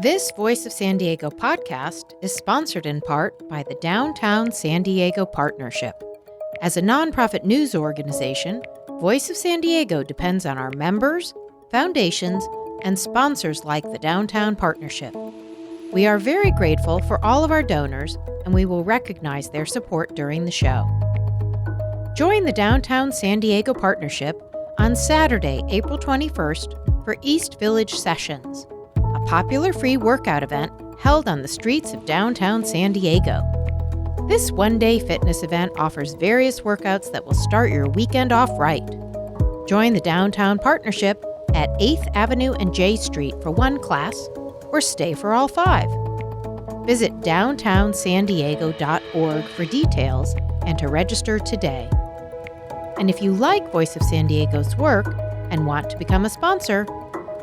This Voice of San Diego podcast is sponsored in part by the Downtown San Diego Partnership. As a nonprofit news organization, Voice of San Diego depends on our members, foundations, and sponsors like the Downtown Partnership. We are very grateful for all of our donors, and we will recognize their support during the show. Join the Downtown San Diego Partnership on Saturday, April 21st for East Village Sessions, a popular free workout event held on the streets of downtown San Diego. This one-day fitness event offers various workouts that will start your weekend off right. Join the Downtown Partnership at 8th Avenue and J Street for one class, or stay for all 5. Visit downtownsandiego.org for details and to register today. And if you like Voice of San Diego's work and want to become a sponsor,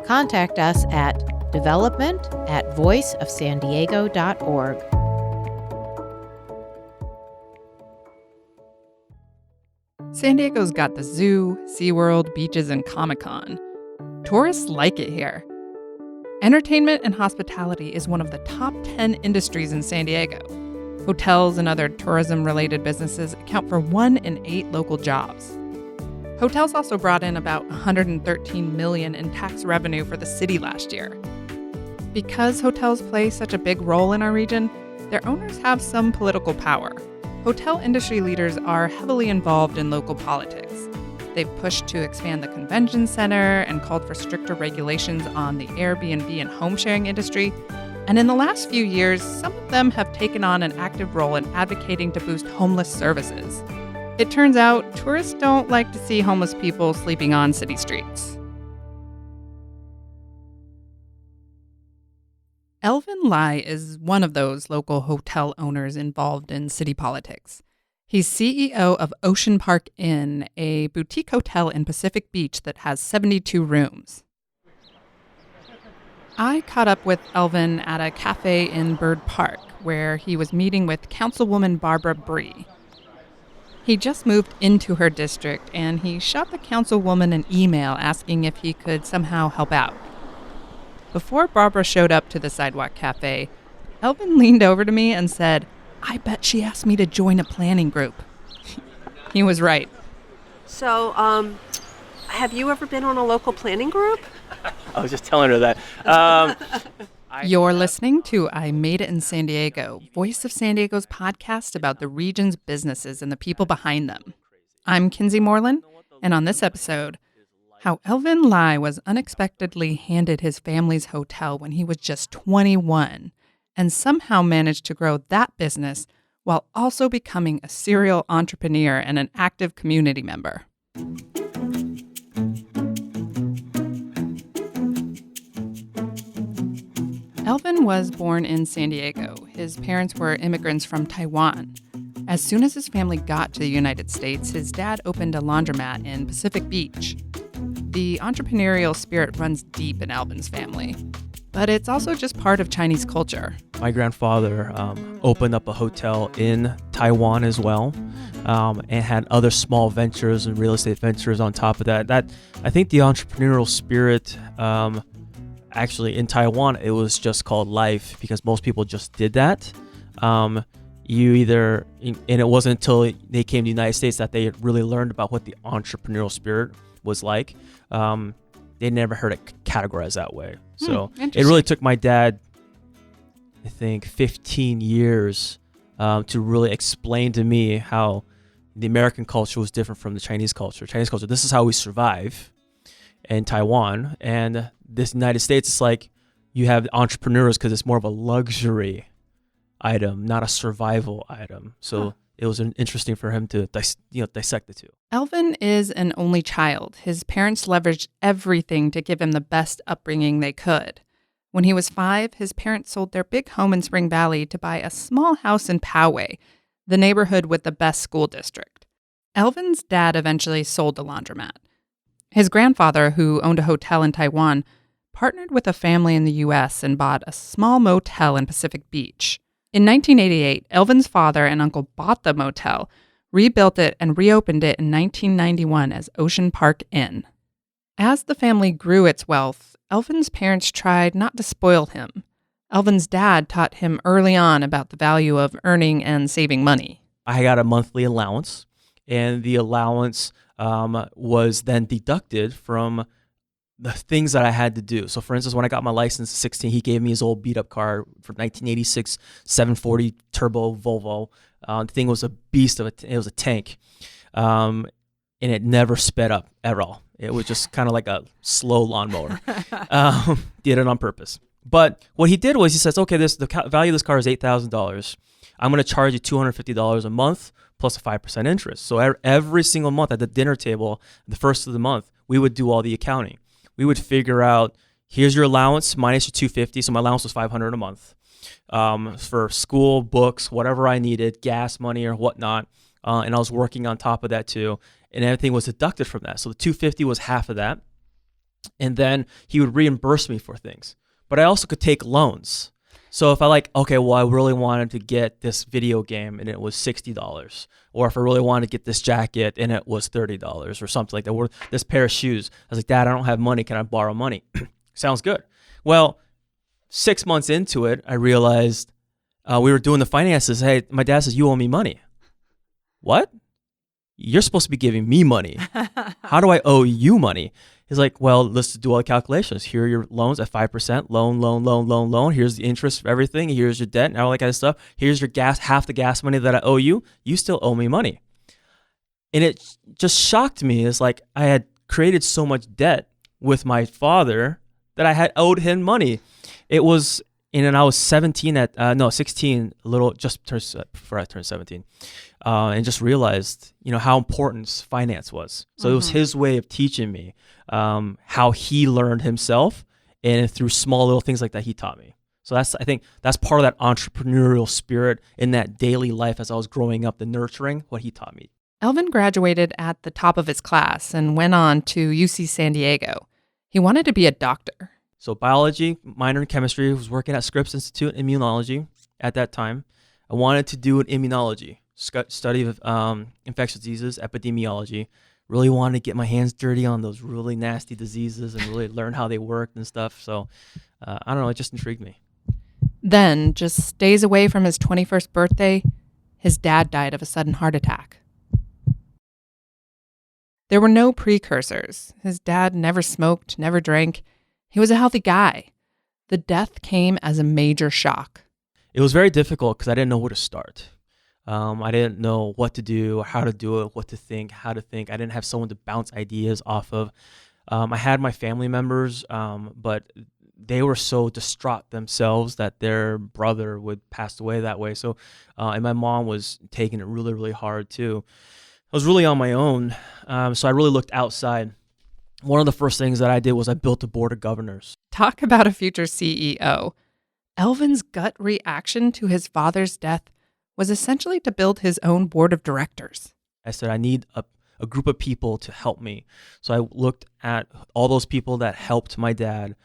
contact us at development@voiceofsandiego.org. San Diego's got the zoo, SeaWorld, beaches, and Comic-Con. Tourists like it here. Entertainment and hospitality is one of the top 10 industries in San Diego. Hotels and other tourism-related businesses account for 1 in 8 local jobs. Hotels also brought in about $113 million in tax revenue for the city last year. Because hotels play such a big role in our region, their owners have some political power. Hotel industry leaders are heavily involved in local politics. They've pushed to expand the convention center and called for stricter regulations on the Airbnb and home sharing industry. And in the last few years, some of them have taken on an active role in advocating to boost homeless services. It turns out tourists don't like to see homeless people sleeping on city streets. Elvin Lai is one of those local hotel owners involved in city politics. He's CEO of Ocean Park Inn, a boutique hotel in Pacific Beach that has 72 rooms. I caught up with Elvin at a cafe in Bird Park, where he was meeting with Councilwoman Barbara Bree. He just moved into her district, and he shot the councilwoman an email asking if he could somehow help out. Before Barbara showed up to the Sidewalk Cafe, Elvin leaned over to me and said, "I bet she asked me to join a planning group." He was right. So, have you ever been on a local planning group? I was just telling her that. You're listening to I Made It in San Diego, Voice of San Diego's podcast about the region's businesses and the people behind them. I'm Kinsey Moreland, and on this episode, how Elvin Lai was unexpectedly handed his family's hotel when he was just 21 and somehow managed to grow that business while also becoming a serial entrepreneur and an active community member. Elvin was born in San Diego. His parents were immigrants from Taiwan. As soon as his family got to the United States, his dad opened a laundromat in Pacific Beach. The entrepreneurial spirit runs deep in Elvin's family, but it's also just part of Chinese culture. My grandfather opened up a hotel in Taiwan as well, and had other small ventures and real estate ventures on top of that. I think the entrepreneurial spirit, actually in Taiwan, it was just called life because most people just did that. And it wasn't until they came to the United States that they really learned about what the entrepreneurial spirit was like. They never heard it categorized that way. So it really took my dad, I think, 15 years to really explain to me how the American culture was different from the Chinese culture. Chinese culture, this is how we survive in Taiwan. And this United States, it's like you have entrepreneurs because it's more of a luxury item, not a survival item. So it was interesting for him to dissect the two. Elvin is an only child. His parents leveraged everything to give him the best upbringing they could. When he was 5, his parents sold their big home in Spring Valley to buy a small house in Poway, the neighborhood with the best school district. Elvin's dad eventually sold the laundromat. His grandfather, who owned a hotel in Taiwan, partnered with a family in the U.S. and bought a small motel in Pacific Beach. In 1988, Elvin's father and uncle bought the motel, rebuilt it, and reopened it in 1991 as Ocean Park Inn. As the family grew its wealth, Elvin's parents tried not to spoil him. Elvin's dad taught him early on about the value of earning and saving money. I got a monthly allowance, and the allowance was then deducted from the things that I had to do. So for instance, when I got my license at 16, he gave me his old beat up car from 1986 740 turbo Volvo. The thing was a beast it was a tank. And it never sped up at all. It was just kind of like a slow lawnmower. Did it on purpose. But what he did was he says, okay, the value of this car is $8,000. I'm going to charge you $250 a month plus a 5% interest. So every single month at the dinner table, the first of the month, we would do all the accounting. We would figure out, here's your allowance minus your $250. So my allowance was $500 a month for school, books, whatever I needed, gas money or whatnot. And I was working on top of that too. And everything was deducted from that. So the $250 was half of that. And then he would reimburse me for things. But I also could take loans. So if I I really wanted to get this video game and it was $60, or if I really wanted to get this jacket and it was $30 or something like that, or this pair of shoes, I was like, Dad, I don't have money. Can I borrow money? Sounds good. Well, 6 months into it, I realized we were doing the finances. Hey, my dad says, you owe me money. What? You're supposed to be giving me money. How do I owe you money? He's like, well, let's do all the calculations. Here are your loans at 5%, loan. Here's the interest for everything. Here's your debt and all that kind of stuff. Here's your gas, half the gas money that I owe you. You still owe me money. And it just shocked me. It's like I had created so much debt with my father that I had owed him money. It was, and I was 16, a little just before I turned 17. And just realized, how important finance was. So It was his way of teaching me how he learned himself, and through small little things like that, he taught me. So I think that's part of that entrepreneurial spirit in that daily life as I was growing up, the nurturing, what he taught me. Elvin graduated at the top of his class and went on to UC San Diego. He wanted to be a doctor. So biology, minor in chemistry, was working at Scripps Institute in immunology at that time. I wanted to do an immunology. Study of infectious diseases, epidemiology. Really wanted to get my hands dirty on those really nasty diseases and really learn how they worked and stuff. So, I don't know, it just intrigued me. Then, just days away from his 21st birthday, his dad died of a sudden heart attack. There were no precursors. His dad never smoked, never drank. He was a healthy guy. The death came as a major shock. It was very difficult because I didn't know where to start. I didn't know what to do, how to do it, what to think, how to think. I didn't have someone to bounce ideas off of. I had my family members, but they were so distraught themselves that their brother would pass away that way. So, and my mom was taking it really, really hard too. I was really on my own, so I really looked outside. One of the first things that I did was I built a board of governors. Talk about a future CEO. Elvin's gut reaction to his father's death was essentially to build his own board of directors. I said, I need a group of people to help me. So I looked at all those people that helped my dad,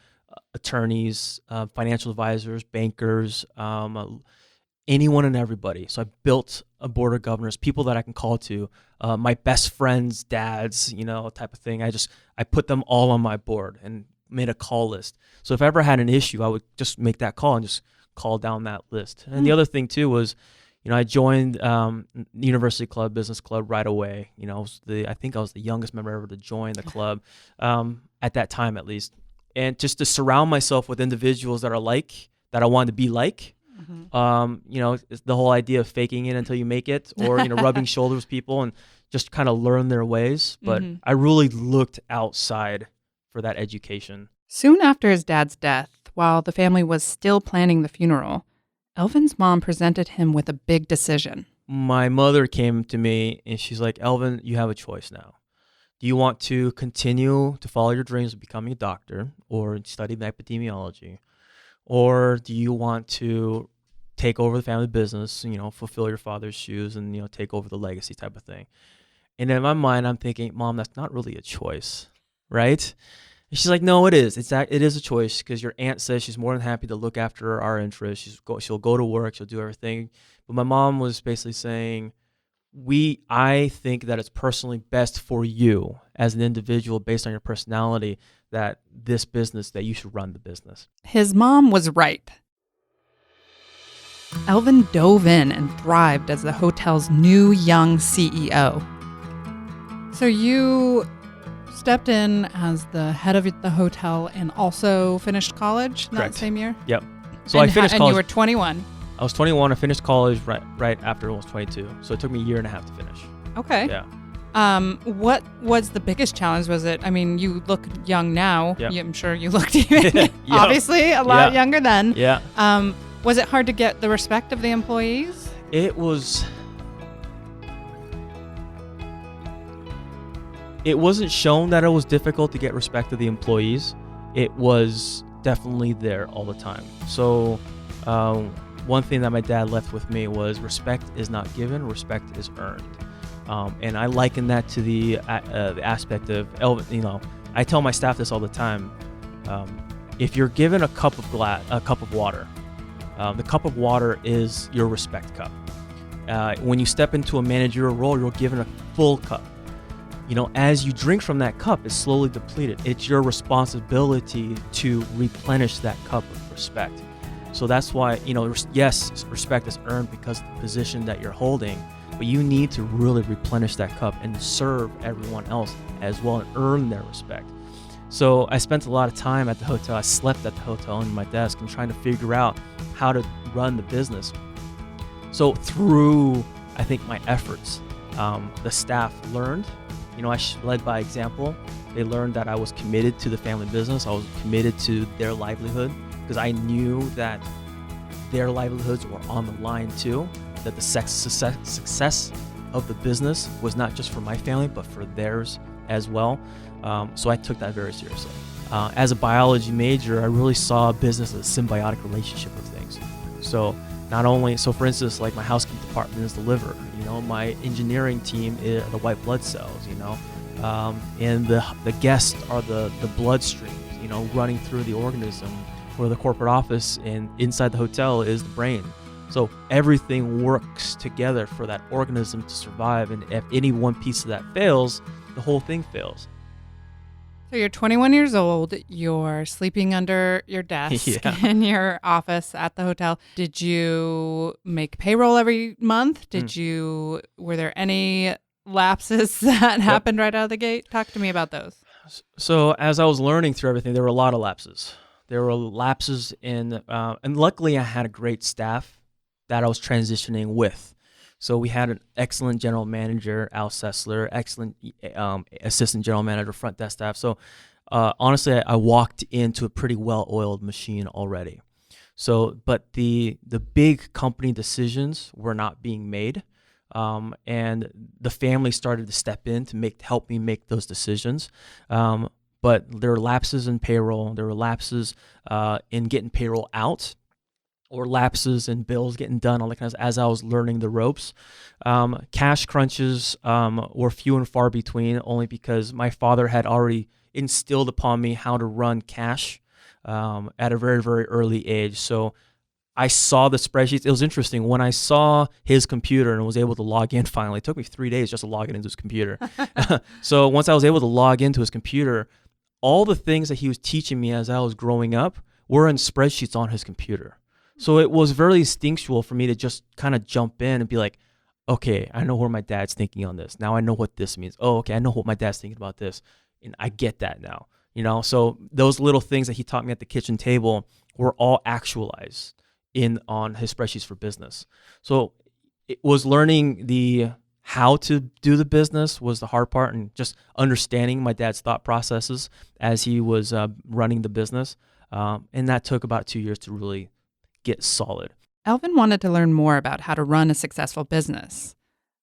attorneys, financial advisors, bankers, anyone and everybody. So I built a board of governors, people that I can call to, my best friends, dads, type of thing. I put them all on my board and made a call list. So if I ever had an issue, I would just make that call and just call down that list. And the other thing too was, I joined the University Club, Business Club right away. I think I was the youngest member ever to join the club at that time, at least. And just to surround myself with individuals that I wanted to be like. It's the whole idea of faking it until you make it, or rubbing shoulders with people and just kind of learn their ways. But I really looked outside for that education. Soon after his dad's death, while the family was still planning the funeral, Elvin's mom presented him with a big decision. My mother came to me and she's like, Elvin, you have a choice now. Do you want to continue to follow your dreams of becoming a doctor or study epidemiology? Or do you want to take over the family business, fulfill your father's shoes and, take over the legacy type of thing? And in my mind, I'm thinking, Mom, that's not really a choice, right? And she's like, no, it is. It is a choice because your aunt says she's more than happy to look after our interests. She'll go to work. She'll do everything. But my mom was basically saying, I think that it's personally best for you as an individual based on your personality that you should run the business. His mom was right. Elvin dove in and thrived as the hotel's new young CEO. So you stepped in as the head of the hotel and also finished college that Correct. same year? Yep. So I finished college. And you were 21. I was 21. I finished college right after I was 22. So it took me a year and a half to finish. Okay. Yeah. What was the biggest challenge? Was it, I mean, you look young now. Yep. I'm sure you looked even, Yep. obviously, a lot younger then. Yeah. Was it hard to get the respect of the employees? It wasn't shown that it was difficult to get respect of the employees. It was definitely there all the time. So one thing that my dad left with me was respect is not given, respect is earned. And I liken that to the aspect of Elvin. I tell my staff this all the time. If you're given a cup of water, the cup of water is your respect cup. When you step into a managerial role, you're given a full cup. As you drink from that cup, it's slowly depleted. It's your responsibility to replenish that cup of respect. So that's why, yes, respect is earned because of the position that you're holding, but you need to really replenish that cup and serve everyone else as well and earn their respect. So I spent a lot of time at the hotel. I slept at the hotel under my desk and trying to figure out how to run the business. So through, I think, my efforts, the staff learned. I led by example. They learned that I was committed to the family business. I was committed to their livelihood because I knew that their livelihoods were on the line too, that the success of the business was not just for my family, but for theirs as well. So I took that very seriously. As a biology major, I really saw business as a symbiotic relationship of things. So for instance, like my housekeeping department is the liver, my engineering team is the white blood cells, and the guests are the blood streams, running through the organism, where the corporate office and inside the hotel is the brain. So everything works together for that organism to survive, and if any one piece of that fails, the whole thing fails. So you're 21 years old, you're sleeping under your desk in your office at the hotel. Did you make payroll every month? Were there any lapses that happened right out of the gate? Talk to me about those. So as I was learning through everything, there were a lot of lapses. There were lapses in, and luckily I had a great staff that I was transitioning with. So we had an excellent general manager, Al Sessler, excellent assistant general manager, front desk staff. So honestly, I walked into a pretty well-oiled machine already. So, but the big company decisions were not being made, and the family started to step in to help me make those decisions. But there were lapses in payroll. There were lapses in getting payroll out, or lapses in bills getting done, all that kind of, as I was learning the ropes. Cash crunches were few and far between, only because my father had already instilled upon me how to run cash at a very, very early age. So I saw the spreadsheets. It was interesting. When I saw his computer and was able to log in finally, it took me 3 days just to log into his computer. So once I was able to log into his computer, all the things that he was teaching me as I was growing up were in spreadsheets on his computer. So it was very instinctual for me to just kind of jump in and be like, okay, I know where my dad's thinking on this. Now I know what this means. Oh, okay, I know what my dad's thinking about this. And I get that now, So those little things that he taught me at the kitchen table were all actualized on his spreadsheets for business. So it was learning how to do the business was the hard part, and just understanding my dad's thought processes as he was running the business. And that took about 2 years to really get solid. Elvin wanted to learn more about how to run a successful business.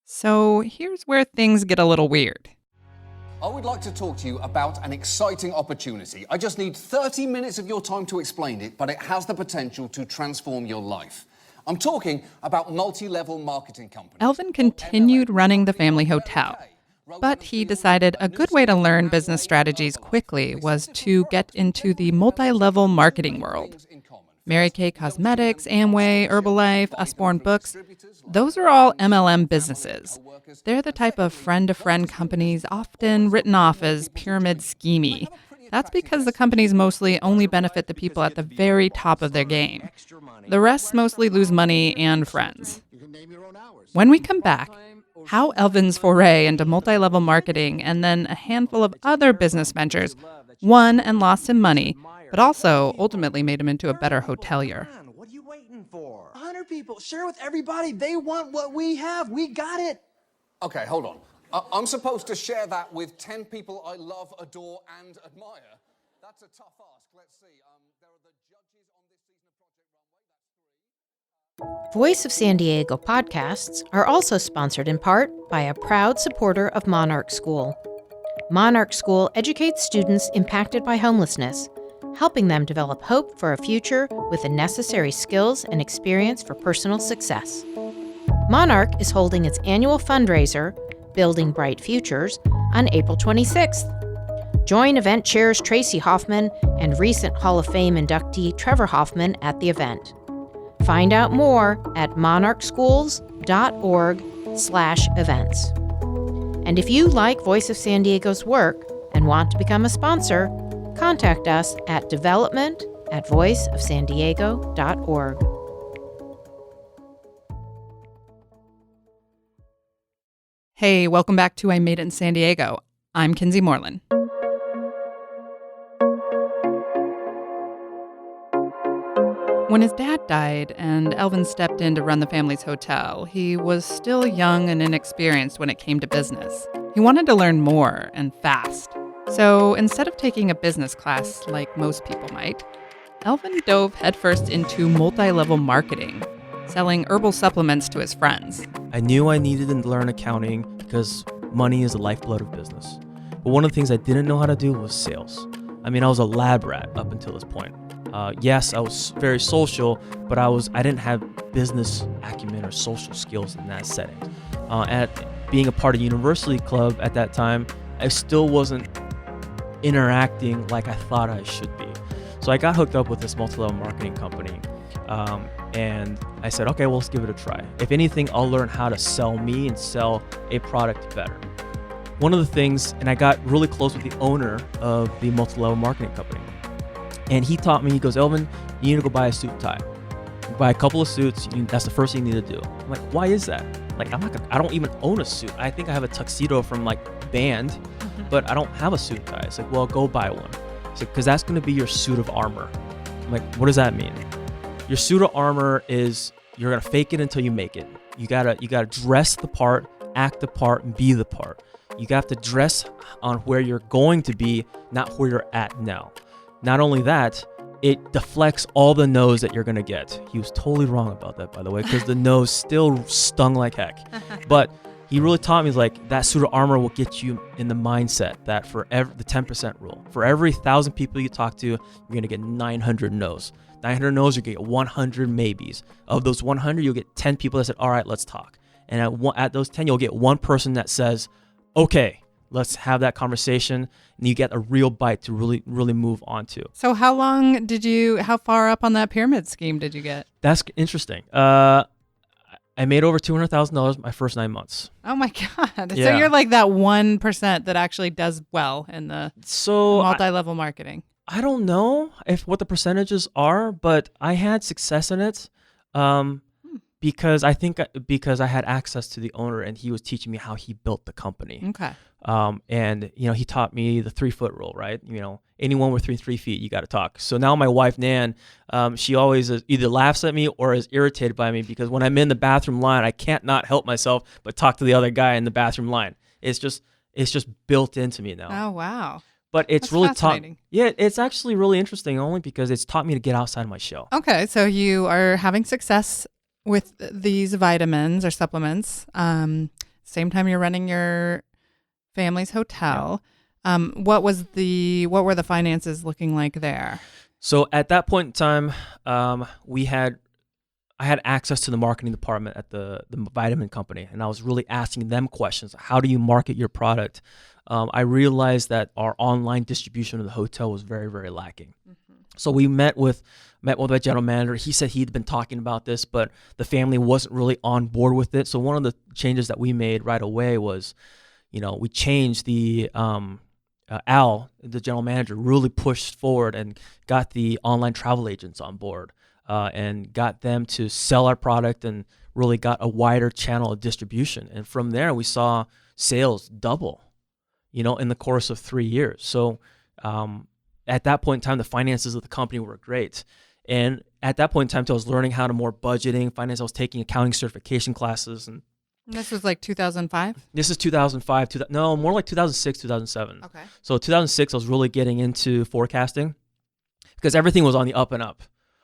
So here's where things get a little weird. I would like to talk to you about an exciting opportunity. I just need 30 minutes of your time to explain it, but it has the potential to transform your life. I'm talking about multi-level marketing companies. Elvin continued running the family hotel, but he decided a good way to learn business strategies quickly was to get into the multi-level marketing world. Mary Kay Cosmetics, Amway, Herbalife, Usborne Books, those are all MLM businesses. They're the type of friend-to-friend companies often written off as pyramid schemey. That's because the companies mostly only benefit the people at the very top of their game. The rest mostly lose money and friends. When we come back, how Elvin's foray into multi-level marketing and then a handful of other business ventures won and lost him money, but also ultimately made him into a better hotelier. What are you waiting for? 100 people. Share with everybody. They want what we have. We got it. Okay, hold on. I'm supposed to share that with 10 people I love, adore, and admire. That's a tough ask. Let's see. There are the judges on this season of Project Runway. That's 3. Voice of San Diego podcasts are also sponsored in part by a proud supporter of Monarch School. Monarch School educates students impacted by homelessness, helping them develop hope for a future with the necessary skills and experience for personal success. Monarch is holding its annual fundraiser, Building Bright Futures, on April 26th. Join event chairs Tracy Hoffman and recent Hall of Fame inductee Trevor Hoffman at the event. Find out more at monarchschools.org/events. And if you like Voice of San Diego's work and want to become a sponsor, contact us at development@voiceofsandiego.org. Hey, welcome back to I Made It in San Diego. I'm Kinsey Moreland. When his dad died and Elvin stepped in to run the family's hotel, he was still young and inexperienced when it came to business. He wanted to learn more and fast. So instead of taking a business class like most people might, Elvin dove headfirst into multi-level marketing, selling herbal supplements to his friends. I knew I needed to learn accounting because money is the lifeblood of business. But one of the things I didn't know how to do was sales. I mean, I was a lab rat up until this point. Yes, I was very social, but I didn't have business acumen or social skills in that setting. At being a part of university club at that time, I still wasn't interacting like I thought I should be. So I got hooked up with this multi-level marketing company. And I said, okay, well, let's give it a try. If anything, I'll learn how to sell me and sell a product better. One of the things, and I got really close with the owner of the multi-level marketing company. And he taught me, he goes, Elvin, you need to go buy a suit and tie. Buy a couple of suits, that's the first thing you need to do. I'm like, why is that? Like, I don't even own a suit. I think I have a tuxedo from like band, but I don't have a suit and tie. It's like, well, go buy one. It's like, because that's going to be your suit of armor. I'm like, what does that mean? Your suit of armor is you're gonna fake it until you make it. You gotta dress the part, act the part, and be the part. You have to dress on where you're going to be, not where you're at now. Not only that, it deflects all the no's that you're gonna get. He was totally wrong about that, by the way, because the no's still stung like heck. But he really taught me, like, that suit of armor will get you in the mindset that for the 10% rule, for every 1,000 people you talk to, you're gonna get 900 no's. 900 no's, you get 100 maybes. Of those 100, you'll get 10 people that said, all right, let's talk. And at those 10, you'll get one person that says, okay, let's have that conversation. And you get a real bite to really, really move on to. So how far up on that pyramid scheme did you get? That's interesting. I made over $200,000 my first 9 months. Oh my God. Yeah. So you're like that 1% that actually does well in the multi-level marketing. I don't know what the percentages are, but I had success in it because I had access to the owner and he was teaching me how he built the company. Okay. And he taught me the 3-foot rule, right? Anyone within 3 feet, you got to talk. So now my wife Nan, she always either laughs at me or is irritated by me because when I'm in the bathroom line, I can't not help myself but talk to the other guy in the bathroom line. It's just built into me now. Oh wow. But it's That's really fascinating. It's actually really interesting only because it's taught me to get outside my shell. Okay, so you are having success with these vitamins or supplements. Same time you're running your family's hotel. Yeah. What were the finances looking like there? So at that point in time, I had access to the marketing department at the vitamin company, and I was really asking them questions. How do you market your product? I realized that our online distribution of the hotel was very, very lacking. Mm-hmm. So we met with my general manager. He said he'd been talking about this, but the family wasn't really on board with it. So one of the changes that we made right away was, we changed the Al, the general manager, really pushed forward and got the online travel agents on board and got them to sell our product and really got a wider channel of distribution. And from there, we saw sales double, in the course of 3 years. So at that point in time, the finances of the company were great. And at that point in time, I was learning how to more budgeting, finance. I was taking accounting certification classes. And this was like 2005? this is 2005. No, more like 2006, 2007. Okay. So 2006, I was really getting into forecasting because everything was on the up and up,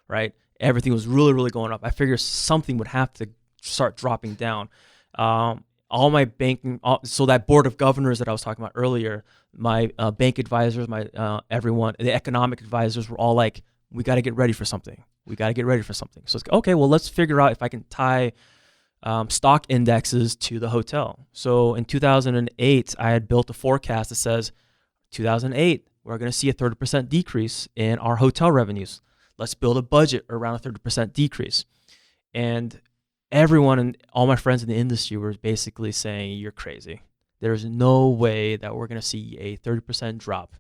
right? Everything was really, really going up. I figured something would have to start dropping down. All my banking, so that board of governors that I was talking about earlier, my bank advisors, everyone, the economic advisors were all like, we got to get ready for something. We got to get ready for something. So it's okay, well, let's figure out if I can tie stock indexes to the hotel. So in 2008, I had built a forecast that says 2008, we're going to see a 30% decrease in our hotel revenues. Let's build a budget around a 30% decrease. And everyone and all my friends in the industry were basically saying, you're crazy. There's no way that we're going to see a 30% drop.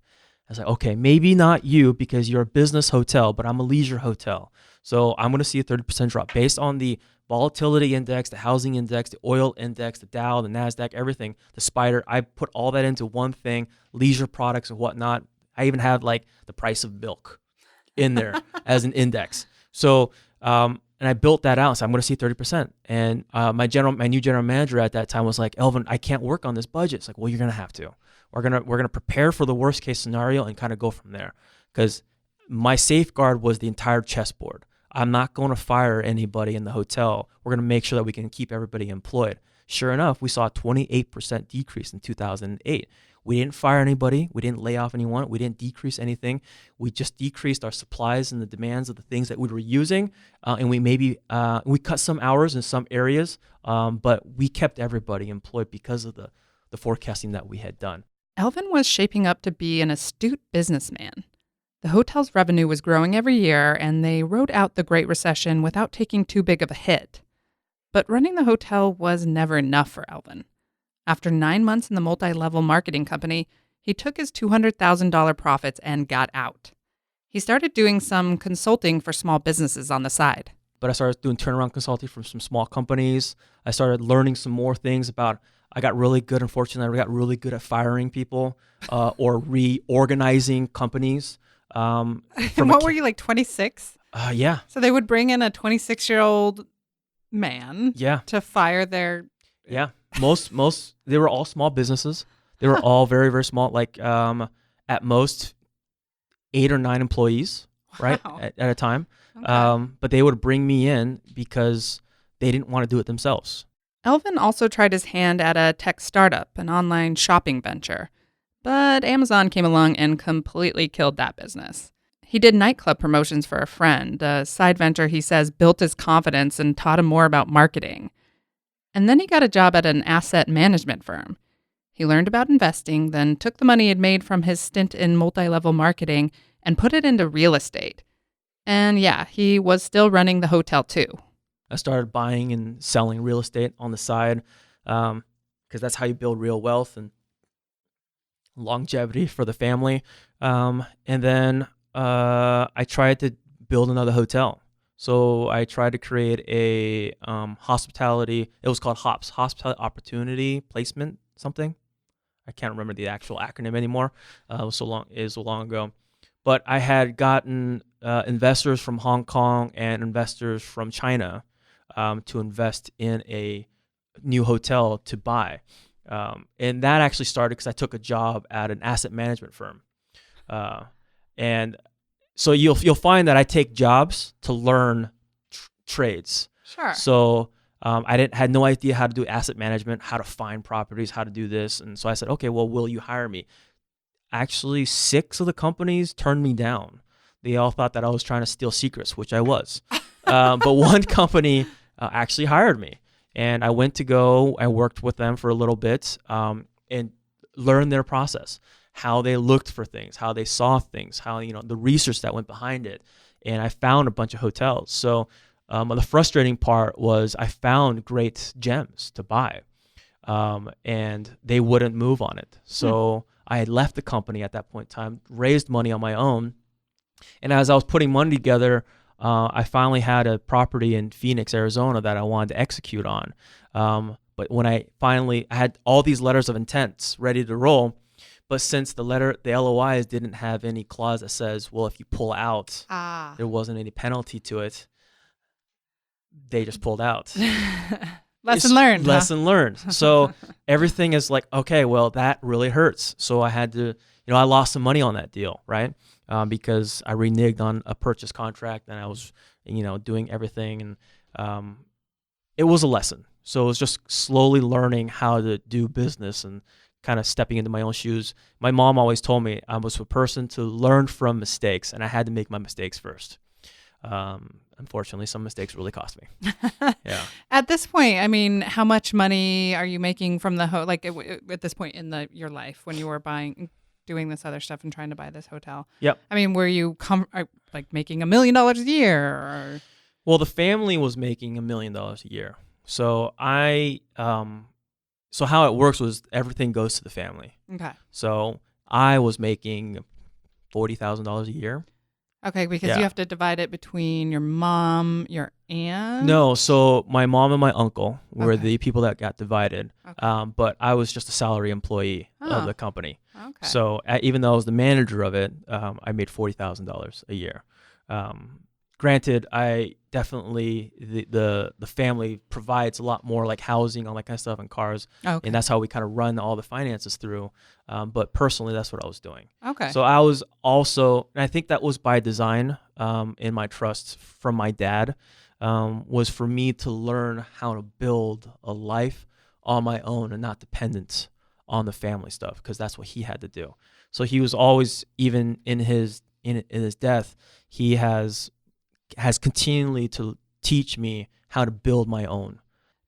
I was like, okay, maybe not you because you're a business hotel, but I'm a leisure hotel. So I'm going to see a 30% drop based on the volatility index, the housing index, the oil index, the Dow, the NASDAQ, everything, the spider. I put all that into one thing, leisure products and whatnot. I even had like the price of milk in there as an index. So, and I built that out. So I'm going to see 30%. And my new general manager at that time was like, Elvin, I can't work on this budget. It's like, well, you're going to have to. We're gonna prepare for the worst case scenario and kind of go from there. Because my safeguard was the entire chessboard. I'm not going to fire anybody in the hotel. We're going to make sure that we can keep everybody employed. Sure enough, we saw a 28% decrease in 2008. We didn't fire anybody. We didn't lay off anyone. We didn't decrease anything. We just decreased our supplies and the demands of the things that we were using. And we cut some hours in some areas, but we kept everybody employed because of the forecasting that we had done. Elvin was shaping up to be an astute businessman. The hotel's revenue was growing every year, and they rode out the Great Recession without taking too big of a hit. But running the hotel was never enough for Elvin. After 9 months in the multi-level marketing company, he took his $200,000 profits and got out. He started doing some consulting for small businesses on the side. But I started doing turnaround consulting from some small companies. I started learning some more things about. I got really good, unfortunately, I got really good at firing people or reorganizing companies. And what were you, like 26? Yeah. So they would bring in a 26-year-old man to fire their... Yeah. Most, they were all small businesses. They were all very, very small, like at most 8 or 9 employees, right, at a time. Okay. But they would bring me in because they didn't want to do it themselves. Elvin also tried his hand at a tech startup, an online shopping venture. But Amazon came along and completely killed that business. He did nightclub promotions for a friend, a side venture he says built his confidence and taught him more about marketing. And then he got a job at an asset management firm. He learned about investing, then took the money he'd made from his stint in multi-level marketing and put it into real estate. And yeah, he was still running the hotel too. I started buying and selling real estate on the side because that's how you build real wealth and longevity for the family. And then I tried to build another hotel. So I tried to create a hospitality. It was called HOPS, Hospitality Opportunity Placement something. I can't remember the actual acronym anymore. It was so long ago. But I had gotten investors from Hong Kong and investors from China to invest in a new hotel to buy. And that actually started because I took a job at an asset management firm. And so you'll find that I take jobs to learn trades. Sure. So I had no idea how to do asset management, how to find properties, how to do this. And so I said, okay, well, will you hire me? Actually, 6 of the companies turned me down. They all thought that I was trying to steal secrets, which I was. But one company actually hired me. And I went to go, I worked with them for a little bit and learned their process, how they looked for things, how they saw things, how, the research that went behind it. And I found a bunch of hotels. So the frustrating part was I found great gems to buy and they wouldn't move on it. So I had left the company at that point in time, raised money on my own. And as I was putting money together, I finally had a property in Phoenix, Arizona that I wanted to execute on. But when I had all these letters of intents ready to roll, but since the LOIs didn't have any clause that says, well, if you pull out, there wasn't any penalty to it, they just pulled out. Lesson learned. Lesson learned. So everything is like, okay, well, that really hurts. So I had to, I lost some money on that deal, right? Because I reneged on a purchase contract and I was, doing everything. And it was a lesson. So it was just slowly learning how to do business and kind of stepping into my own shoes. My mom always told me I was a person to learn from mistakes, and I had to make my mistakes first. Unfortunately, some mistakes really cost me. Yeah. At this point, I mean, how much money are you making from the at this point in your life when you were doing this other stuff and trying to buy this hotel? Yep. I mean, were you making $1 million a year? Or? Well, the family was making $1 million a year. So so how it works was everything goes to the family. Okay. So I was making $40,000 a year. Okay, because you have to divide it between your mom, your aunt? No, so my mom and my uncle were the people that got divided. Okay. But I was just a salary employee of the company. Okay. So even though I was the manager of it, I made $40,000 a year. Granted, I definitely, the family provides a lot more like housing, all that kind of stuff, and cars. Okay. And that's how we kind of run all the finances through. But personally, that's what I was doing. Okay. So I was also, and I think that was by design in my trust from my dad, was for me to learn how to build a life on my own and not dependent on the family stuff, because that's what he had to do. So he was always, even in his death, he has continually to teach me how to build my own.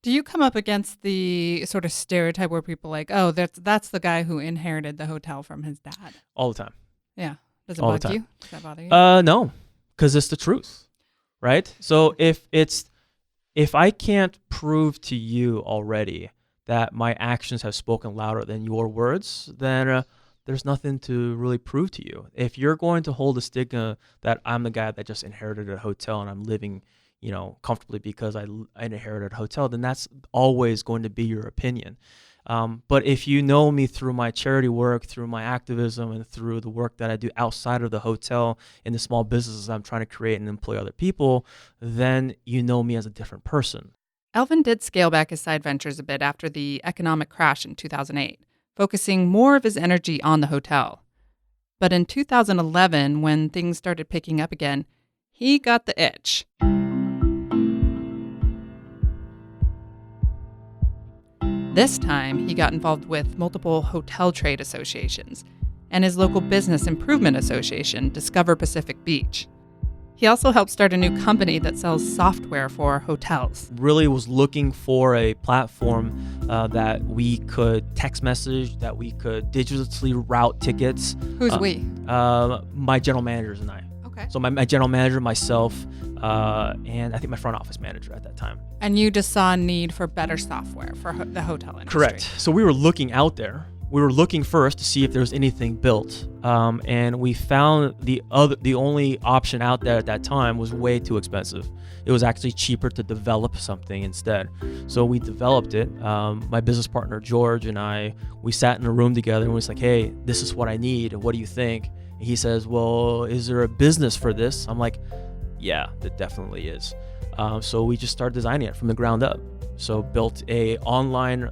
Do you come up against the sort of stereotype where people are like, oh, that's the guy who inherited the hotel from his dad? All the time. Yeah. Does it All bug the time. you? Does that bother you? No, because it's the truth, right? So if I can't prove to you already that my actions have spoken louder than your words, then there's nothing to really prove to you. If you're going to hold a stigma that I'm the guy that just inherited a hotel and I'm living, comfortably because I inherited a hotel, then that's always going to be your opinion. But if you know me through my charity work, through my activism, and through the work that I do outside of the hotel in the small businesses I'm trying to create and employ other people, then you know me as a different person. Elvin did scale back his side ventures a bit after the economic crash in 2008. Focusing more of his energy on the hotel. But in 2011, when things started picking up again, he got the itch. This time, he got involved with multiple hotel trade associations and his local business improvement association, Discover Pacific Beach. He also helped start a new company that sells software for hotels. Really was looking for a platform that we could text message, that we could digitally route tickets. Who's we? My general managers and I. Okay. So my general manager, myself, and I think my front office manager at that time. And you just saw a need for better software for the hotel industry. Correct. So we were looking out there. We were looking first to see if there was anything built, and we found the only option out there at that time was way too expensive. It was actually cheaper to develop something instead. So we developed it. My business partner George and I, we sat in a room together and we was like, "Hey, this is what I need. What do you think?" And he says, "Well, is there a business for this?" I'm like, "Yeah, there definitely is." So we just started designing it from the ground up. So built a online,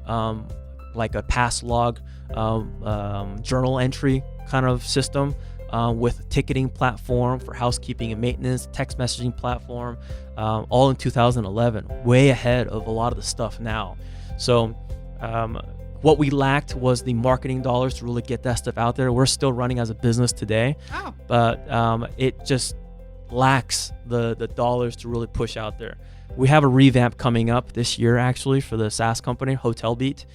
like a pass log. Journal entry kind of system with a ticketing platform for housekeeping and maintenance, text messaging platform, all in 2011, way ahead of a lot of the stuff now. So what we lacked was the marketing dollars to really get that stuff out there. We're still running as a business today, but it just lacks the dollars to really push out there. We have a revamp coming up this year actually for the SaaS company, Hotel Beat.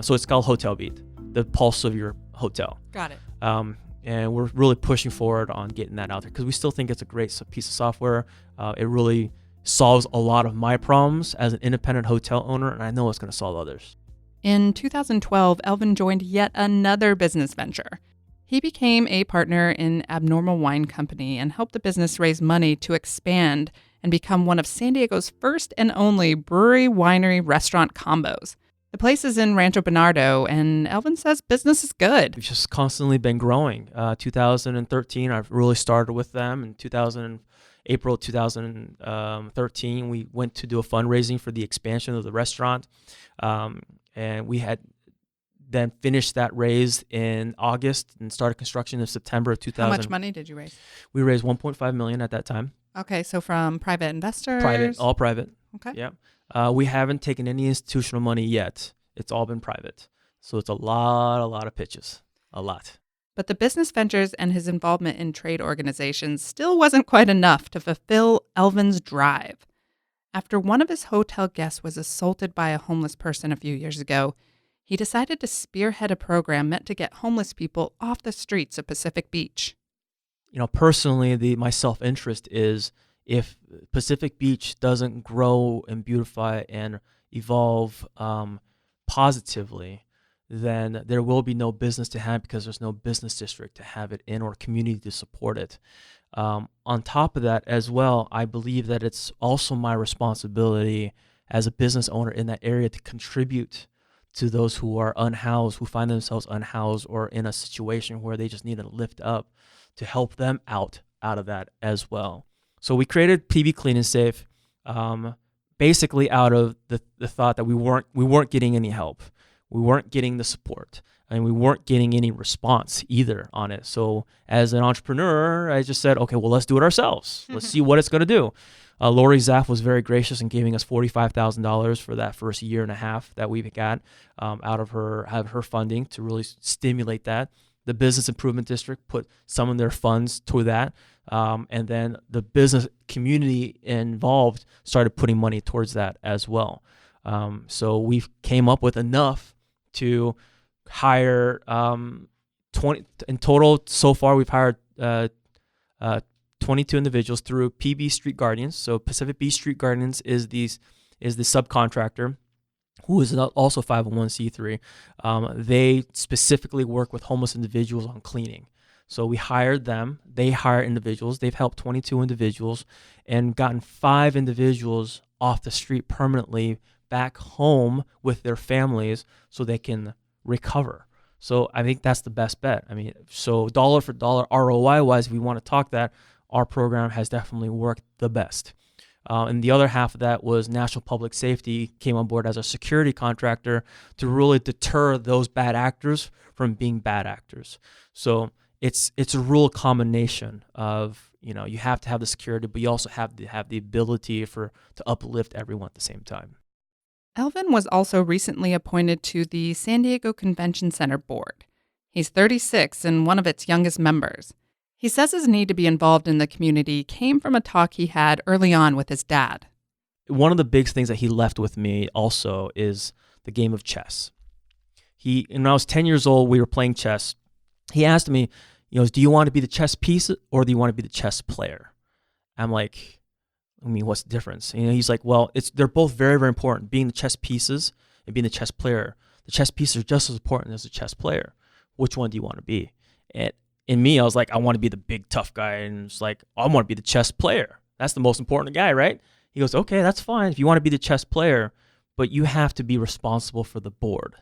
So it's called Hotel Beat, the pulse of your hotel. Got it. And we're really pushing forward on getting that out there because we still think it's a great piece of software. It really solves a lot of my problems as an independent hotel owner, and I know it's going to solve others. In 2012, Elvin joined yet another business venture. He became a partner in Abnormal Wine Company and helped the business raise money to expand and become one of San Diego's first and only brewery-winery-restaurant combos. The place is in Rancho Bernardo, and Elvin says business is good. We've just constantly been growing. 2013, I really started with them. In April 2013, we went to do a fundraising for the expansion of the restaurant, and we had then finished that raise in August and started construction in September of 2000. How much money did you raise? We raised $1.5 million at that time. Okay, so from private investors? Private, all private. Okay. Yeah. We haven't taken any institutional money yet. It's all been private. So it's a lot of pitches. A lot. But the business ventures and his involvement in trade organizations still wasn't quite enough to fulfill Elvin's drive. After one of his hotel guests was assaulted by a homeless person a few years ago, he decided to spearhead a program meant to get homeless people off the streets of Pacific Beach. Personally, my self-interest is if Pacific Beach doesn't grow and beautify and evolve positively, then there will be no business to have because there's no business district to have it in or community to support it. On top of that as well, I believe that it's also my responsibility as a business owner in that area to contribute to those who are unhoused, who find themselves unhoused or in a situation where they just need a lift up, to help them out of that as well. So we created PB Clean and Safe, basically out of the thought that we weren't getting any help, we weren't getting the support, and we weren't getting any response either on it. So as an entrepreneur, I just said, okay, well, let's do it ourselves. Let's see what it's going to do. Lori Zaff was very gracious in giving us $45,000 for that first year and a half that we got out of her funding to really stimulate that. The Business Improvement District put some of their funds to that, and then the business community involved started putting money towards that as well. So we came up with enough to hire 20 in total. So far, we've hired 22 individuals through PB Street Guardians. So Pacific Beach Street Guardians is the subcontractor, who is also 501c3. They specifically work with homeless individuals on cleaning. So we hired them. They hire individuals. They've helped 22 individuals and gotten 5 individuals off the street permanently back home with their families so they can recover. So I think that's the best bet. I mean, so dollar for dollar ROI-wise, if we want to talk that, our program has definitely worked the best. And the other half of that was National Public Safety came on board as a security contractor to really deter those bad actors from being bad actors. So it's a real combination of, you have to have the security, but you also have to have the ability to uplift everyone at the same time. Elvin was also recently appointed to the San Diego Convention Center board. He's 36 and one of its youngest members. He says his need to be involved in the community came from a talk he had early on with his dad. One of the big things that he left with me also is the game of chess. When I was 10 years old, we were playing chess. He asked me, do you want to be the chess piece or do you want to be the chess player? I'm like, what's the difference? He's like, well, they're both very, very important. Being the chess pieces and being the chess player. The chess pieces are just as important as the chess player. Which one do you want to be? And in me, I was like, I want to be the big tough guy. And it's like, I want to be the chess player. That's the most important guy, right? He goes, okay, that's fine. If you want to be the chess player, but you have to be responsible for the board.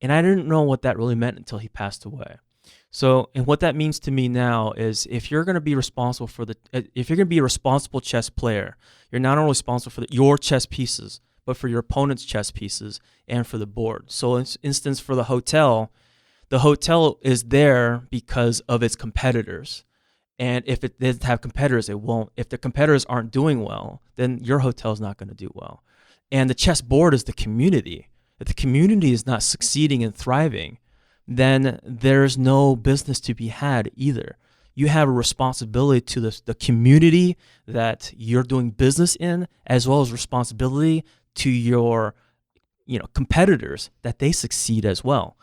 And I didn't know what that really meant until he passed away. So, and what that means to me now is if you're going to be responsible if you're going to be a responsible chess player, you're not only responsible for your chess pieces, but for your opponent's chess pieces and for the board. So, in instance, for the hotel is there because of its competitors. And if it doesn't have competitors, it won't. If the competitors aren't doing well, then your hotel is not going to do well. And the chess board is the community. If the community is not succeeding and thriving, then there's no business to be had either. You have a responsibility to the community that you're doing business in, as well as responsibility to your competitors that they succeed as well.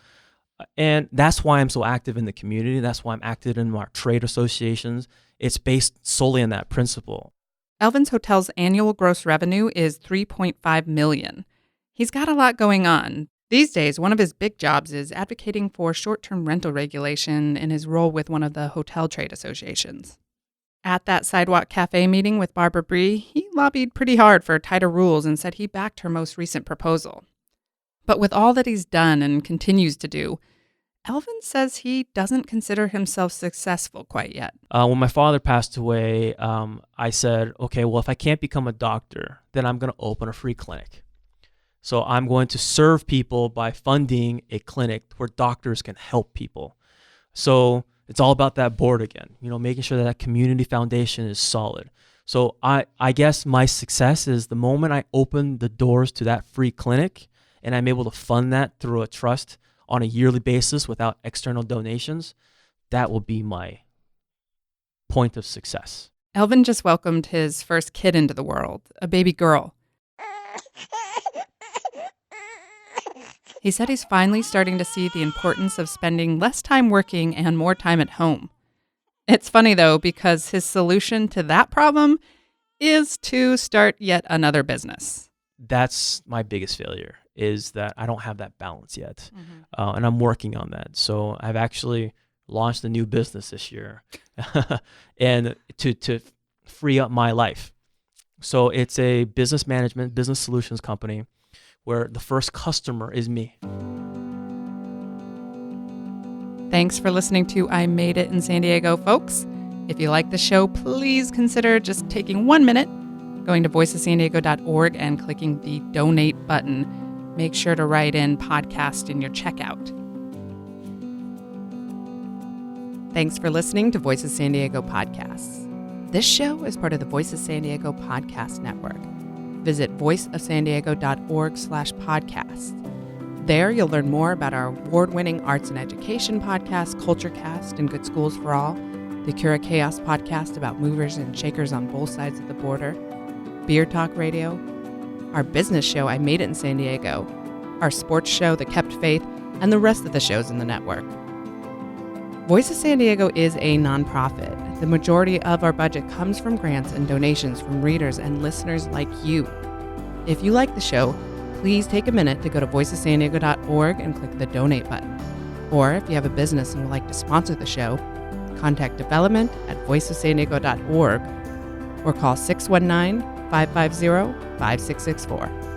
And that's why I'm so active in the community. That's why I'm active in our trade associations. It's based solely on that principle. Elvin's hotel's annual gross revenue is $3.5 million. He's got a lot going on. These days, one of his big jobs is advocating for short-term rental regulation in his role with one of the hotel trade associations. At that Sidewalk Cafe meeting with Barbara Bree, he lobbied pretty hard for tighter rules and said he backed her most recent proposal. But with all that he's done and continues to do, Elvin says he doesn't consider himself successful quite yet. When my father passed away, I said, okay, well, if I can't become a doctor, then I'm going to open a free clinic. So I'm going to serve people by funding a clinic where doctors can help people. So it's all about that board again, making sure that community foundation is solid. So I guess my success is the moment I open the doors to that free clinic and I'm able to fund that through a trust on a yearly basis without external donations, that will be my point of success. Elvin just welcomed his first kid into the world, a baby girl. He said he's finally starting to see the importance of spending less time working and more time at home. It's funny, though, because his solution to that problem is to start yet another business. That's my biggest failure, is that I don't have that balance yet. And I'm working on that. So I've actually launched a new business this year and to free up my life. So it's a business management, business solutions company where the first customer is me. Thanks for listening to I Made It in San Diego, folks. If you like the show, please consider just taking 1 minute, going to voiceofsandiego.org and clicking the donate button. Make sure to write in podcast in your checkout. Thanks for listening to Voice of San Diego podcasts. This show is part of the Voice of San Diego podcast network. Visit voiceofsandiego.org/podcast. There, you'll learn more about our award-winning arts and education podcast, CultureCast and Good Schools for All, the Cura Chaos podcast about movers and shakers on both sides of the border, Beer Talk Radio, our business show, I Made It in San Diego, our sports show, The Kept Faith, and the rest of the shows in the network. Voice of San Diego is a nonprofit. The majority of our budget comes from grants and donations from readers and listeners like you. If you like the show, please take a minute to go to voiceofsandiego.org and click the donate button. Or if you have a business and would like to sponsor the show, contact development@voiceofsandiego.org or call 619-550-5664.